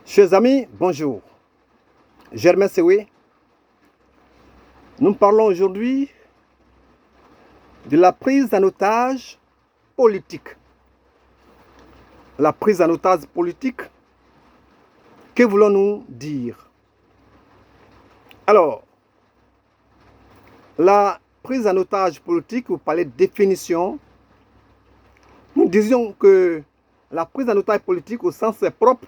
Chers amis, bonjour. Germain Sewé. Nous parlons aujourd'hui de la prise en otage politique. La prise en otage politique, que voulons-nous dire? Alors, la prise en otage politique, vous parlez de définition. Nous disions que la prise en otage politique au sens propre,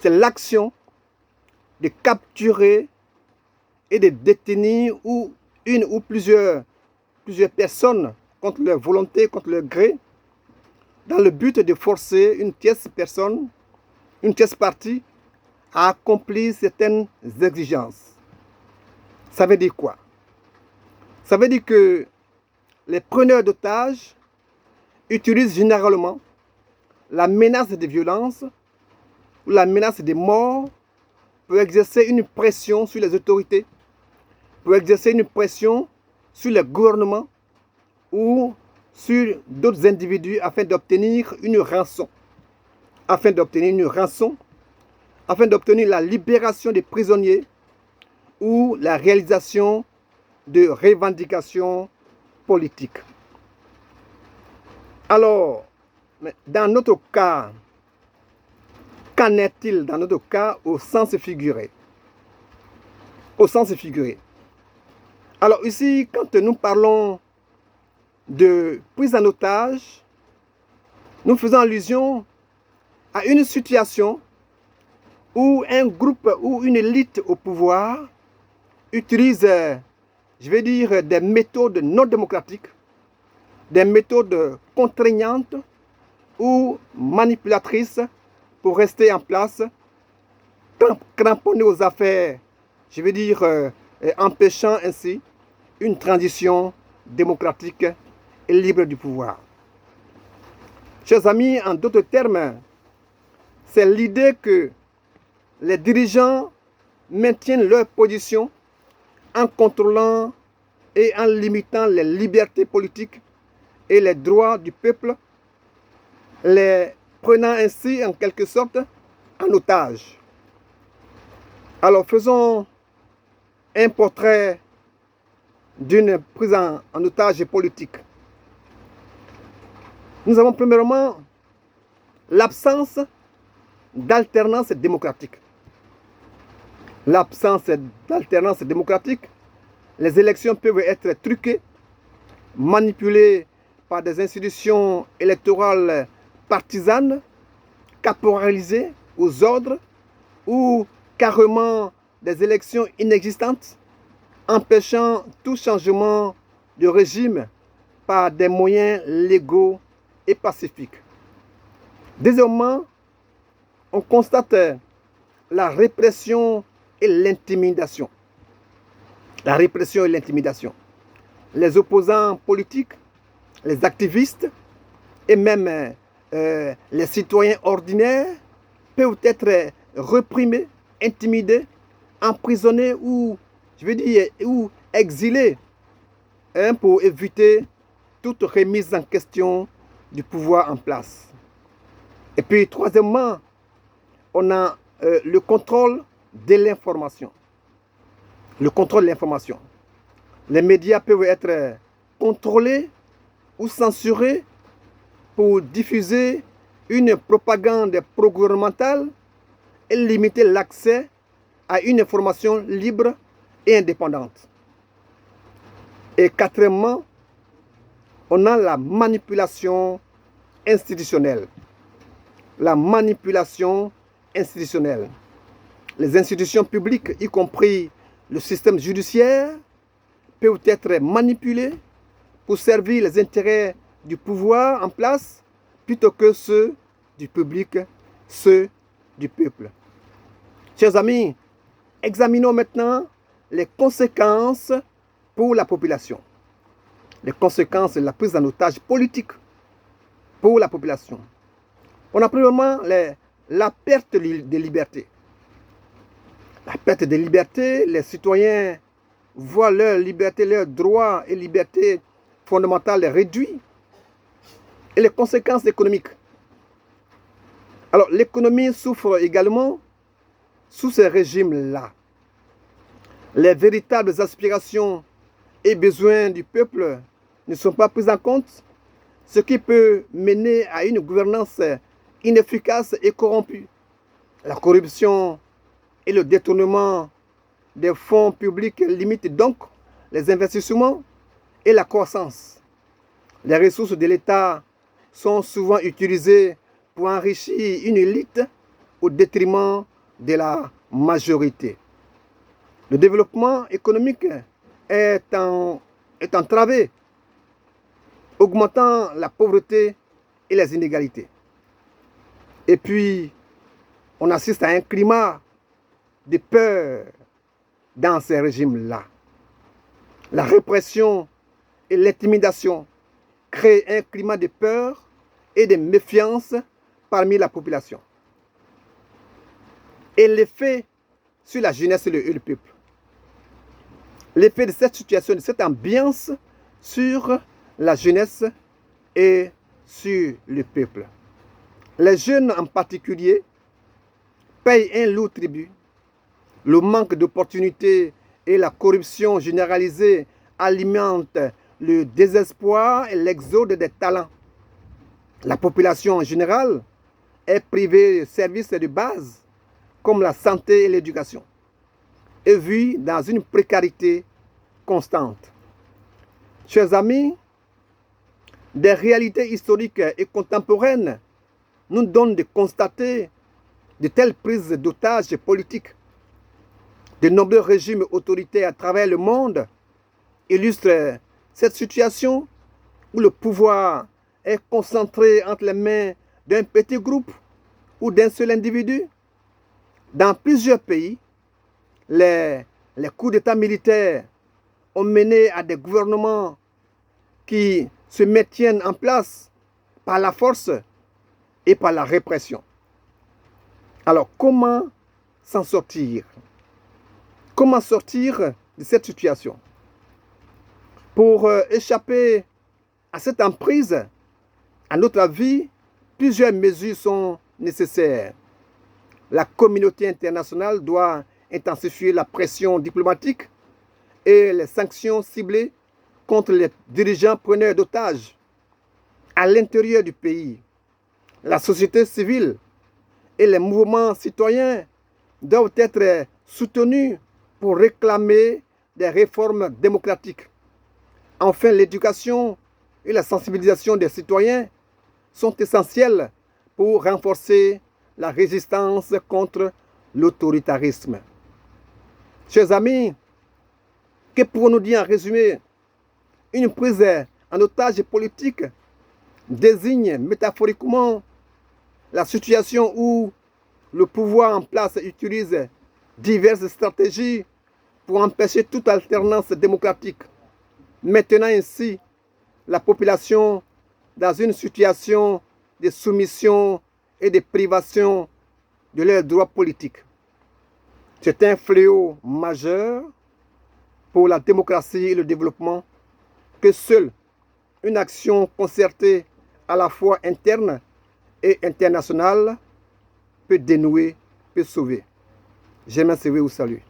c'est l'action de capturer et de détenir une ou plusieurs personnes contre leur volonté, contre leur gré, dans le but de forcer une tierce personne, une tierce partie, à accomplir certaines exigences. Ça veut dire quoi? Ça veut dire que les preneurs d'otages utilisent généralement la menace de violence ou la menace de mort pour exercer une pression sur les autorités, pour exercer une pression sur les gouvernements ou sur d'autres individus afin d'obtenir une rançon. Afin d'obtenir la libération des prisonniers ou la réalisation de revendications politiques. Alors, dans notre cas, qu'en est-il dans notre cas au sens figuré? Au sens figuré. Alors ici, quand nous parlons de prise en otage, nous faisons allusion à une situation où un groupe ou une élite au pouvoir utilise, je vais dire, des méthodes non démocratiques, des méthodes contraignantes ou manipulatrices pour rester en place, cramponner aux affaires, je vais dire, empêchant ainsi une transition démocratique et libre du pouvoir. Chers amis, en d'autres termes, c'est l'idée que les dirigeants maintiennent leur position en contrôlant et en limitant les libertés politiques et les droits du peuple, les prenant ainsi en quelque sorte en otage. Alors faisons un portrait d'une prise en otage politique. Nous avons premièrement l'absence d'alternance démocratique. L'absence d'alternance démocratique, les élections peuvent être truquées, manipulées par des institutions électorales partisanes, caporalisées aux ordres ou carrément des élections inexistantes, empêchant tout changement de régime par des moyens légaux et pacifiques. Deuxièmement, on constate la répression et l'intimidation. La répression et l'intimidation. Les opposants politiques, les activistes et même les citoyens ordinaires peuvent être reprimés, intimidés, emprisonnés ou, je veux dire, ou exilés pour éviter toute remise en question du pouvoir en place. Et puis, troisièmement, on a le contrôle de l'information. Le contrôle de l'information. Les médias peuvent être contrôlés ou censurés pour diffuser une propagande pro-gouvernementale et limiter l'accès à une information libre et indépendante. Et quatrièmement, on a la manipulation institutionnelle. La manipulation institutionnelle. Les institutions publiques, y compris le système judiciaire, peuvent être manipulées pour servir les intérêts du pouvoir en place plutôt que ceux du public, ceux du peuple. Chers amis, examinons maintenant les conséquences pour la population. Les conséquences de la prise en otage politique pour la population. On a premièrement la perte de liberté. La perte de liberté, les citoyens voient leur liberté, leurs droits et libertés fondamentales réduits. Et les conséquences économiques. Alors, l'économie souffre également sous ce régime-là. Les véritables aspirations et besoins du peuple ne sont pas pris en compte, ce qui peut mener à une gouvernance inefficace et corrompue. La corruption et le détournement des fonds publics limitent donc les investissements et la croissance. Les ressources de l'État sont souvent utilisées pour enrichir une élite au détriment de la majorité. Le développement économique est entravé, augmentant la pauvreté et les inégalités. Et puis, on assiste à un climat de peur dans ces régimes-là. La répression et l'intimidation créent un climat de peur et de méfiance parmi la population. Et l'effet sur la jeunesse et le peuple. L'effet de cette situation, de cette ambiance sur la jeunesse et sur le peuple. Les jeunes en particulier payent un lourd tribut. Le manque d'opportunités et la corruption généralisée alimentent le désespoir et l'exode des talents. La population en général est privée de services de base comme la santé et l'éducation et vit dans une précarité constante. Chers amis, des réalités historiques et contemporaines nous donnent de constater de telles prises d'otages politiques. De nombreux régimes autoritaires à travers le monde illustrent cette situation où le pouvoir est concentré entre les mains d'un petit groupe ou d'un seul individu. Dans plusieurs pays, les coups d'État militaires ont mené à des gouvernements qui se maintiennent en place par la force et par la répression. Alors, comment s'en sortir? Comment sortir de cette situation? Pour échapper à cette emprise, à notre avis, plusieurs mesures sont nécessaires. La communauté internationale doit intensifier la pression diplomatique et les sanctions ciblées contre les dirigeants preneurs d'otages. À l'intérieur du pays, la société civile et les mouvements citoyens doivent être soutenus pour réclamer des réformes démocratiques. Enfin, l'éducation et la sensibilisation des citoyens sont essentielles pour renforcer la résistance contre l'autoritarisme. Chers amis, que pouvons-nous dire en résumé? Une prise en otage politique désigne métaphoriquement la situation où le pouvoir en place utilise diverses stratégies pour empêcher toute alternance démocratique, maintenant ainsi la population dans une situation de soumission et de privation de leurs droits politiques. C'est un fléau majeur pour la démocratie et le développement que seule une action concertée à la fois interne et internationale peut dénouer, peut sauver. J'aimerais vous saluer.